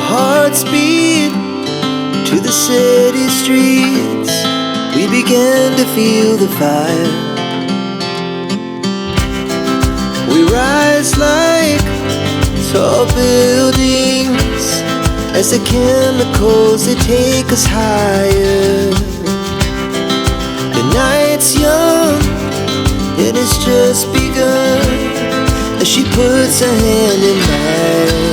hearts beat to the city streets. We began to feel the fire. We rise like tall buildings as the chemicals, they take us higher. The night's young, it has just begun as she puts her hand in mine.